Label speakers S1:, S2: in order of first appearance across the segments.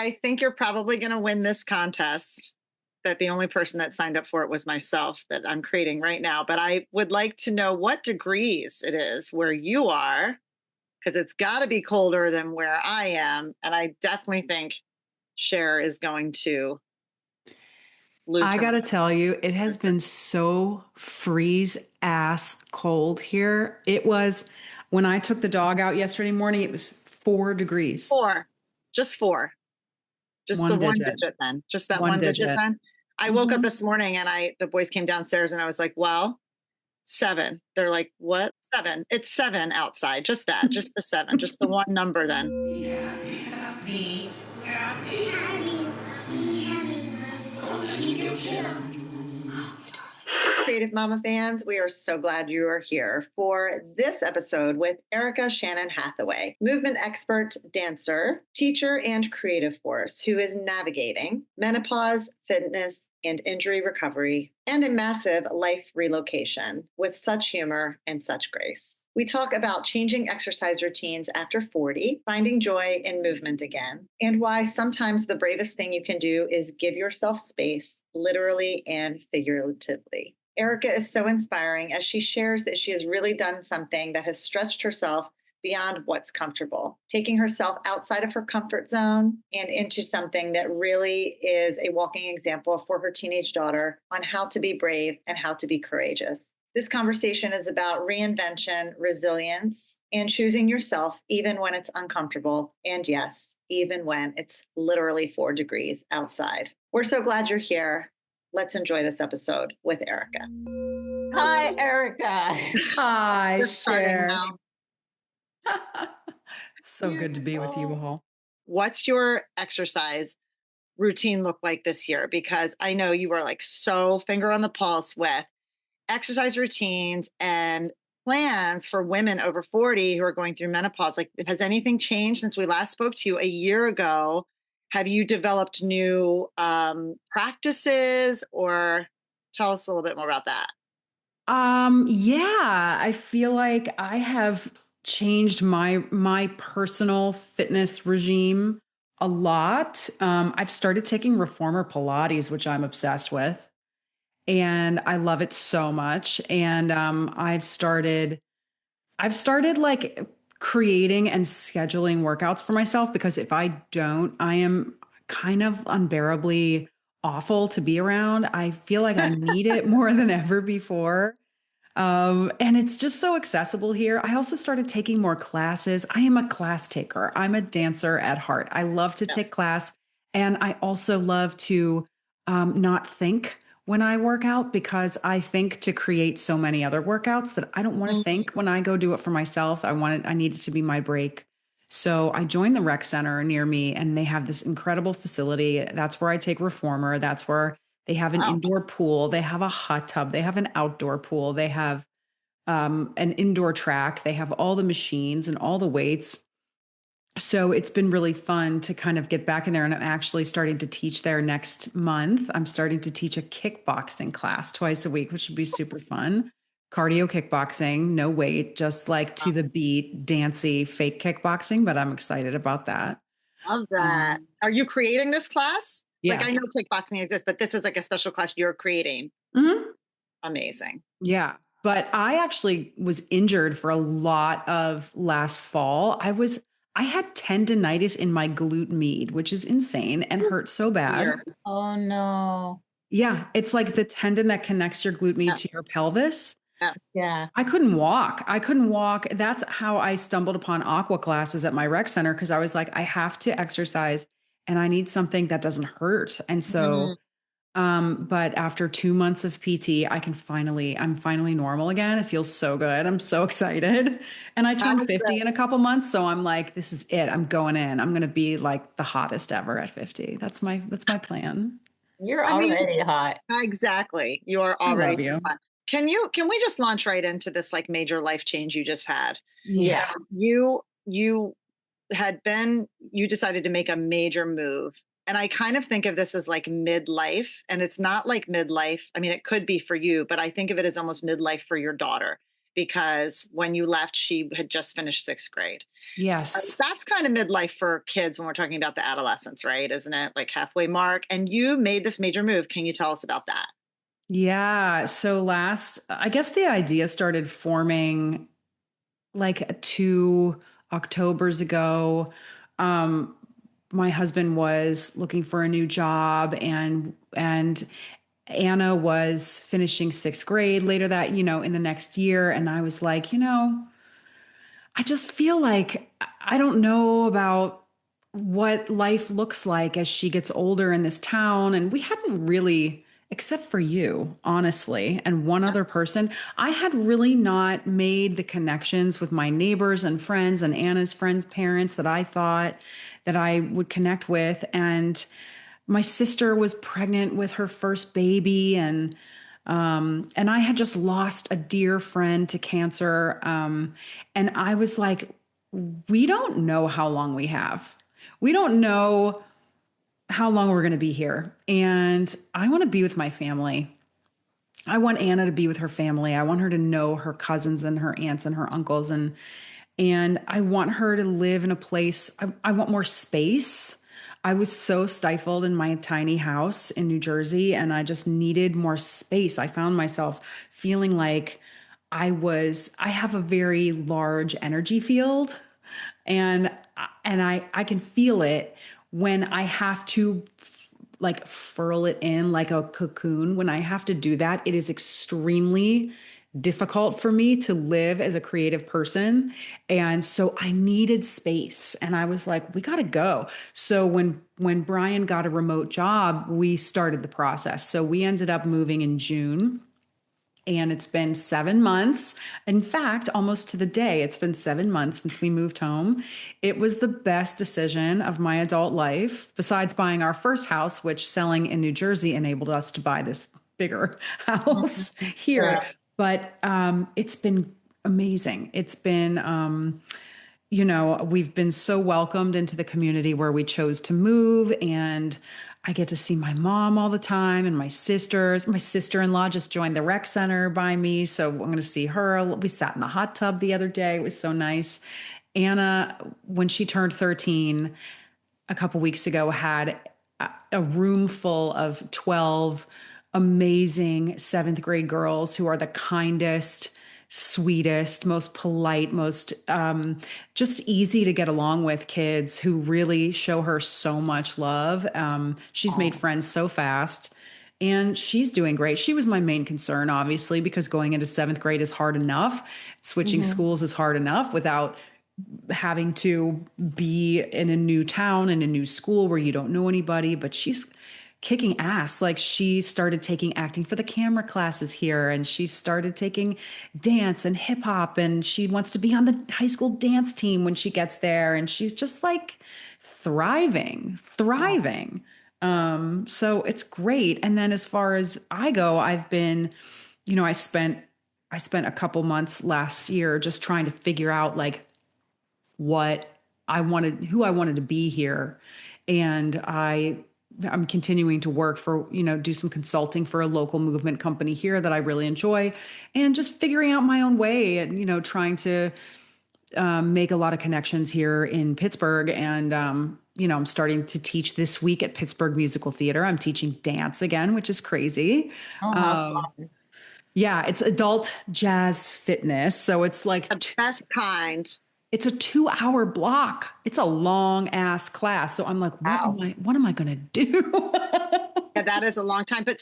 S1: I think you're probably going to win this contest. That the only person that signed up for it was myself that I'm creating right now. But I would like to know what degrees it is where you are, because it's got to be colder than where I am. And I definitely think Cher is going to lose.
S2: I got to tell you, it has been so freeze ass cold here. It was when I took the dog out yesterday morning, it was 4 degrees.
S1: 4, just 4. Just the one digit then. Just that one digit then. I woke up this morning and the boys came downstairs and I was like, well, 7. They're like, what? 7. It's 7 outside. Just that. Just the 7. Just the one number then. Creative Mama fans, we are so glad you are here for this episode with Erika Shannon Hathaway, movement expert, dancer, teacher, and creative force who is navigating menopause, fitness, and injury recovery, and a massive life relocation with such humor and such grace. We talk about changing exercise routines after 40, finding joy in movement again, and why sometimes the bravest thing you can do is give yourself space, literally and figuratively. Erika is so inspiring as she shares that she has really done something that has stretched herself beyond what's comfortable, taking herself outside of her comfort zone and into something that really is a walking example for her teenage daughter on how to be brave and how to be courageous. This conversation is about reinvention, resilience, and choosing yourself even when it's uncomfortable. And yes, even when it's literally 4 degrees outside. We're so glad you're here. Let's enjoy this episode with Erika.
S3: Hi, Erika.
S2: Hi, Cher. So good to be with you all.
S1: What's your exercise routine look like this year? Because I know you were like so finger on the pulse with exercise routines and plans for women over 40 who are going through menopause. Like, has anything changed since we last spoke to you a year ago? Have you developed new practices, or tell us a little bit more about that?
S2: Yeah, I feel like I have changed my personal fitness regime a lot. I've started taking Reformer Pilates, which I'm obsessed with, and I love it so much. And I've started like creating and scheduling workouts for myself, because if I don't, I am kind of unbearably awful to be around. I feel like I need it more than ever before. And it's just so accessible here. I also started taking more classes. I am a class taker. I'm a dancer at heart. I love to take class. And I also love to not think when I work out, because I think to create so many other workouts that I don't want to think when I go do it for myself. I need it to be my break. So I joined the rec center near me, and they have this incredible facility. That's where I take Reformer. That's where they have an indoor pool. They have a hot tub. They have an outdoor pool. They have an indoor track. They have all the machines and all the weights. So it's been really fun to kind of get back in there. And I'm actually starting to teach there next month. I'm starting to teach a kickboxing class twice a week, which would be super fun. Cardio kickboxing, no weight, just like to the beat, dancey, fake kickboxing. But I'm excited about that.
S1: Love that. Are you creating this class?
S2: Yeah.
S1: Like, I know kickboxing exists, but this is like a special class you're creating.
S2: Mm-hmm.
S1: Amazing.
S2: Yeah. But I actually was injured for a lot of last fall. I had tendinitis in my glute med, which is insane and hurt so bad.
S3: Oh, no.
S2: Yeah. It's like the tendon that connects your glute med to your pelvis.
S3: Yeah.
S2: I couldn't walk. That's how I stumbled upon aqua classes at my rec center, because I was like, I have to exercise and I need something that doesn't hurt. And so, but after 2 months of PT, I'm finally normal again. It feels so good. I'm so excited. And I turned 50 in a couple months. So I'm like, this is it. I'm going in. I'm going to be like the hottest ever at 50. That's my plan.
S3: You're already hot.
S1: Exactly. You are already
S2: hot.
S1: Can we just launch right into this like major life change you just had?
S3: Yeah.
S1: You decided to make a major move. And I kind of think of this as like midlife, and it's not like midlife. I mean, it could be for you, but I think of it as almost midlife for your daughter. because when you left, she had just finished 6th grade. So
S2: Yes.
S1: that's kind of midlife for kids when we're talking about the adolescence, right? Isn't it? Like halfway mark. And you made this major move. Can you tell us about that?
S2: Yeah. So I guess the idea started forming like 2 Octobers ago. Um, my husband was looking for a new job, and Anna was finishing 6th grade later that, in the next year. And I was like, I just feel like I don't know about what life looks like as she gets older in this town. And we hadn't really, except for you, honestly, and one other person, I had really not made the connections with my neighbors and friends and Anna's friends' parents that I thought that I would connect with. And my sister was pregnant with her first baby, and I had just lost a dear friend to cancer. And I was like, we don't know how long we have. We don't know how long we're going to be here. And I want to be with my family. I want Anna to be with her family. I want her to know her cousins and her aunts and her uncles. And I want her to live in a place. I want more space. I was so stifled in my tiny house in New Jersey, and I just needed more space. I found myself feeling like I have a very large energy field, and I can feel it when I have to like furl it in like a cocoon. When I have to do that, it is extremely difficult for me to live as a creative person. And so I needed space, and I was like, we got to go. So when Brian got a remote job, we started the process. So we ended up moving in June. And it's been 7 months. In fact, almost to the day, it's been 7 months since we moved home. It was the best decision of my adult life, besides buying our first house, which selling in New Jersey enabled us to buy this bigger house here.
S3: Yeah.
S2: But it's been amazing. It's been, we've been so welcomed into the community where we chose to move, and I get to see my mom all the time and my sisters. My sister-in-law just joined the rec center by me, so I'm going to see her. We sat in the hot tub the other day. It was so nice. Anna, when she turned 13 a couple weeks ago, had a room full of 12 amazing 7th grade girls who are the kindest, sweetest, most polite, most just easy to get along with kids who really show her so much love. She's made friends so fast, and she's doing great. She was my main concern, obviously, because going into 7th grade is hard enough. Switching schools is hard enough without having to be in a new town and a new school where you don't know anybody. But she's kicking ass. Like, she started taking acting for the camera classes here, and she started taking dance and hip hop, and she wants to be on the high school dance team when she gets there. And she's just like thriving. So it's great. And then as far as I go, I've been, I spent a couple months last year just trying to figure out like what I wanted, who I wanted to be here. And I'm continuing to work for, do some consulting for a local movement company here that I really enjoy, and just figuring out my own way and, trying to make a lot of connections here in Pittsburgh. And, I'm starting to teach this week at Pittsburgh Musical Theater. I'm teaching dance again, which is crazy.
S3: Oh, how fun.
S2: Yeah, it's adult jazz fitness. So it's like
S1: The best kind.
S2: it's a 2-hour block. It's a long ass class. So I'm like, what am I going to do?
S1: Yeah, that is a long time. But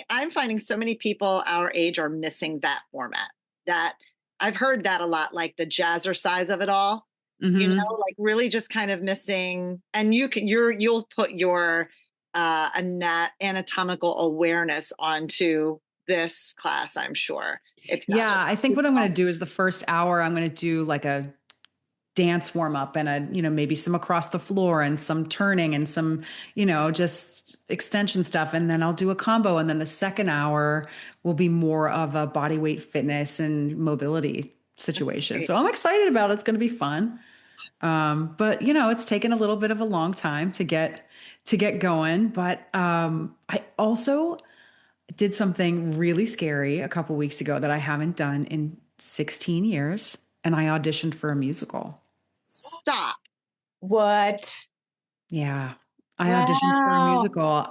S1: I'm finding so many people our age are missing that format. That I've heard that a lot, like the jazzercise of it all, like really just kind of missing. And you'll put your anatomical awareness onto this class, I'm sure. It's not
S2: I think what I'm going to do is the first hour, I'm going to do like a dance warm up and maybe some across the floor and some turning and some, just extension stuff. And then I'll do a combo. And then the second hour will be more of a body weight fitness and mobility situation. So I'm excited about it. It's going to be fun. But it's taken a little bit of a long time to get going. But I also did something really scary a couple weeks ago that I haven't done in 16 years and I auditioned for a musical.
S1: Stop.
S3: What?
S2: Yeah. I auditioned for a
S3: Wow.
S2: musical.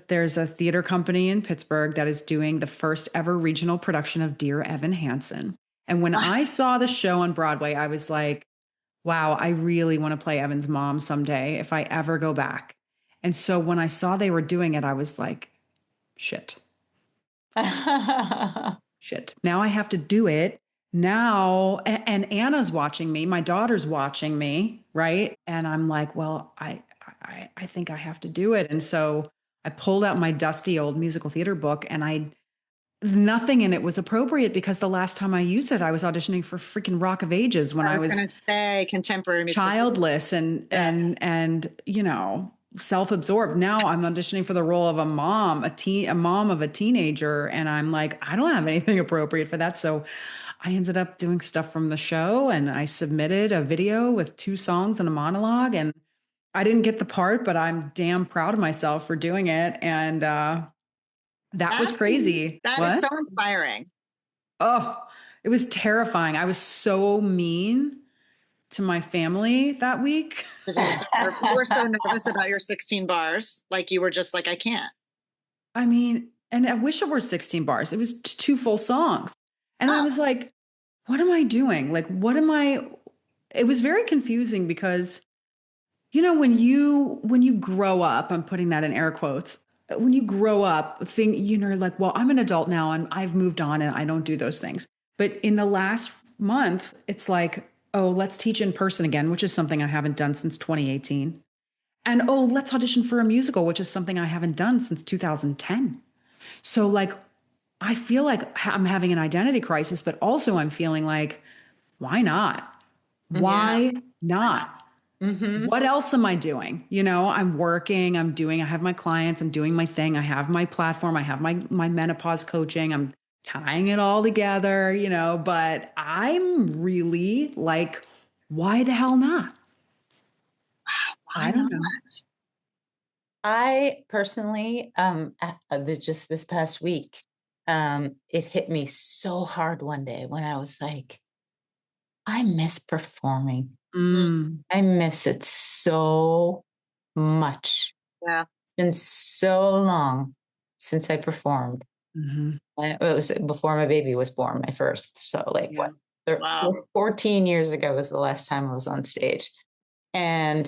S2: There's a theater company in Pittsburgh that is doing the first ever regional production of Dear Evan Hansen. And when I saw the show on Broadway, I was like, wow, I really want to play Evan's mom someday if I ever go back. And so when I saw they were doing it, I was like, shit. Shit. Now I have to do it. Now, and Anna's watching me, my daughter's watching me, right? And I'm like, well, I think I have to do it. And so I pulled out my dusty old musical theater book and nothing in it was appropriate because the last time I used it, I was auditioning for freaking Rock of Ages when I was
S1: going to say contemporary musical
S2: childless and self-absorbed. Now I'm auditioning for the role of a mom of a teenager. And I'm like, I don't have anything appropriate for that. So I ended up doing stuff from the show and I submitted a video with 2 songs and a monologue, and I didn't get the part, but I'm damn proud of myself for doing it. And that was crazy.
S1: That is so inspiring.
S2: Oh, it was terrifying. I was so mean to my family that week.
S1: You were so nervous about your 16 bars. Like you were just like, I can't.
S2: I mean, and I wish it were 16 bars. It was 2 full songs. And I was like, what am I doing? Like, it was very confusing because, when you grow up, I'm putting that in air quotes, when you grow up, you're like, well, I'm an adult now and I've moved on and I don't do those things. But in the last month, it's like, oh, let's teach in person again, which is something I haven't done since 2018. And oh, let's audition for a musical, which is something I haven't done since 2010. So like, I feel like I'm having an identity crisis, but also I'm feeling like, why not? Why not? Mm-hmm. What else am I doing? I'm working, I have my clients, I'm doing my thing. I have my platform. I have my menopause coaching. I'm tying it all together, but I'm really like, why the hell not?
S1: Why not?
S3: I personally, just this past week, it hit me so hard one day when I was like, I miss performing. I miss it so much.
S1: Yeah.
S3: It's been so long since I performed.
S2: Mm-hmm.
S3: And it was before my baby was born, my first. So like 14 years ago was the last time I was on stage. And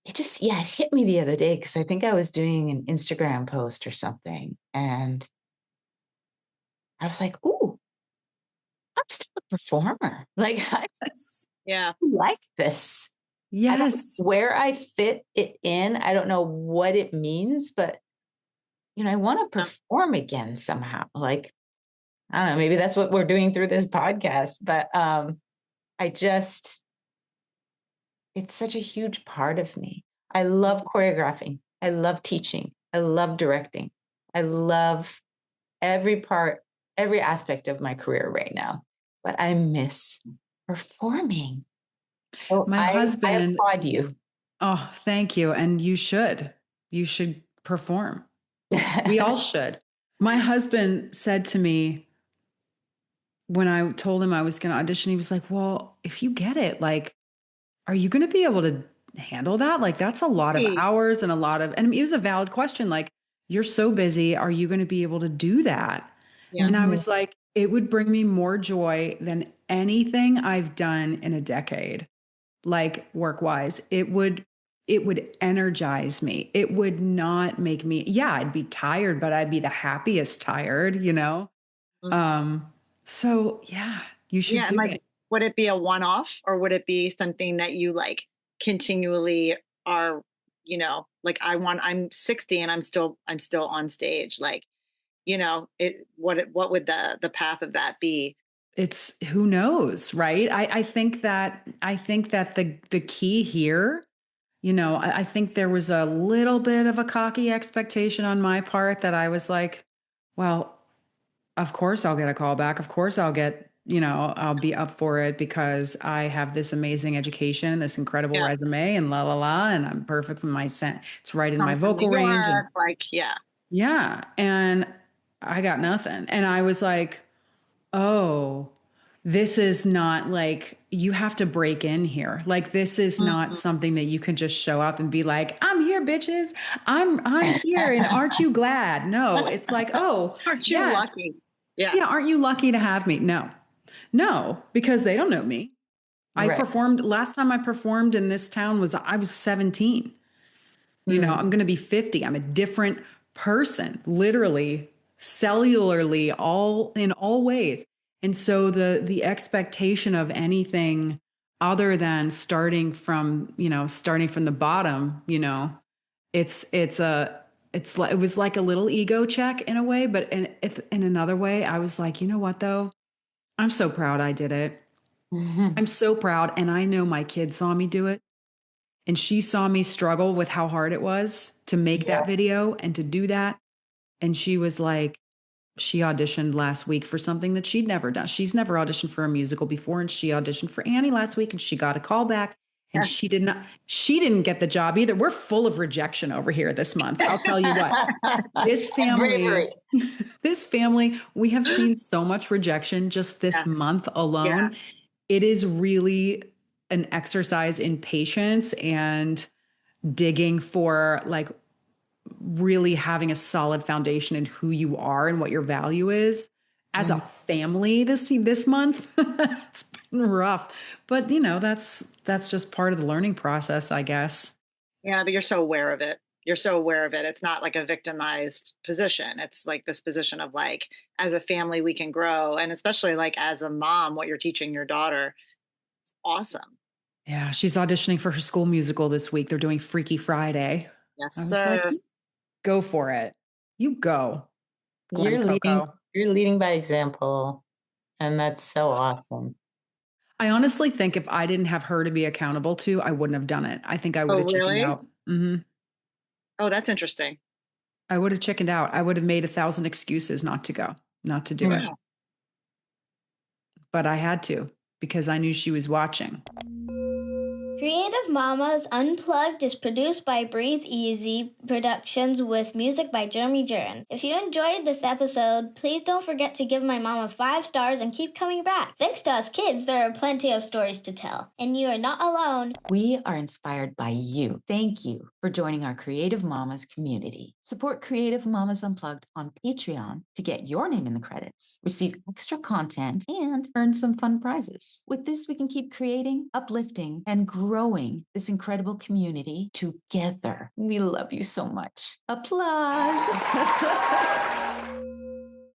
S3: it just, it hit me the other day because I think I was doing an Instagram post or something. And I was like, ooh, I'm still a performer. Like, I like this.
S2: Yes.
S3: Where I fit it in, I don't know what it means, but, I want to perform again somehow. Like, I don't know, maybe that's what we're doing through this podcast, but it's such a huge part of me. I love choreographing. I love teaching. I love directing. I love every aspect of my career right now, but I miss performing. So
S2: my husband,
S3: I applaud you.
S2: Oh, thank you. And you should perform. We all should. My husband said to me when I told him I was going to audition, he was like, well, if you get it, like, are you going to be able to handle that? Like, that's a lot of hours and and it was a valid question. Like, you're so busy. Are you going to be able to do that? Yeah. And I was like, it would bring me more joy than anything I've done in a decade. Like work-wise, it would energize me. It would not make me, I'd be tired, but I'd be the happiest tired, Mm-hmm. So you should do it.
S1: Would it be a one-off or would it be something that you like continually are, like I'm 60 and I'm still on stage. Like, what would the path of that be?
S2: It's who knows, right? I think that the key here, I think there was a little bit of a cocky expectation on my part that I was like, well, of course I'll get a call back. Of course I'll get, I'll be up for it because I have this amazing education, this incredible resume and and I'm perfect for my scent. It's right in my vocal range. And,
S1: like,
S2: yeah. And I got nothing. And I was like, oh, this is not like, you have to break in here. Like, this is not something that you can just show up and be like, I'm here, bitches. I'm here. And aren't you glad? No, it's like, oh,
S1: Aren't you
S2: yeah.
S1: lucky? Yeah.
S2: Yeah. Aren't you lucky to have me? No, because they don't know me. I
S3: Right.
S2: performed, last time I performed in this town I was 17. I'm going to be 50. I'm a different person, literally, cellularly, in all ways. And so the expectation of anything other than starting from the bottom, it was like a little ego check in a way, but in another way, I was like, you know what though? I'm so proud I did it. I'm so proud. And I know my kid saw me do it. And she saw me struggle with how hard it was to make that video and to do that. And she was like, she auditioned last week for something that she'd never done. She's never auditioned for a musical before. And she auditioned for Annie last week and she got a call back. And she didn't get the job either. We're full of rejection over here this month. I'll tell you what, this family, we have seen so much rejection just this month alone. It is really an exercise in patience and digging for, like, really having a solid foundation in who you are and what your value is as a family this month. It's been rough, but that's just part of the learning process, I guess.
S1: Yeah, but you're so aware of it. It's not like a victimized position. It's like this position of like, as a family, we can grow. And especially like as a mom, what you're teaching your daughter, it's awesome.
S2: Yeah. She's auditioning for her school musical this week. They're doing Freaky Friday.
S1: Yes,
S2: I was
S1: sir.
S2: like, go for it. You go.
S3: You're leading by example. And that's so awesome.
S2: I honestly think if I didn't have her to be accountable to, I wouldn't have done it. I think I would have chickened out. Mm-hmm.
S1: Oh, that's interesting.
S2: I would have chickened out. I would have made 1,000 excuses not to do it. But I had to, because I knew she was watching.
S4: Creative Mamas Unplugged is produced by Breatheasy Productions with music by Jeremy Jurin. If you enjoyed this episode, please don't forget to give my mama 5 stars and keep coming back. Thanks to us kids, there are plenty of stories to tell. And you are not alone.
S3: We are inspired by you. Thank you for joining our Creative Mamas community. Support Creative Mamas Unplugged on Patreon to get your name in the credits, receive extra content, and earn some fun prizes. With this, we can keep creating, uplifting, and growing this incredible community together. We love you so much. Applause.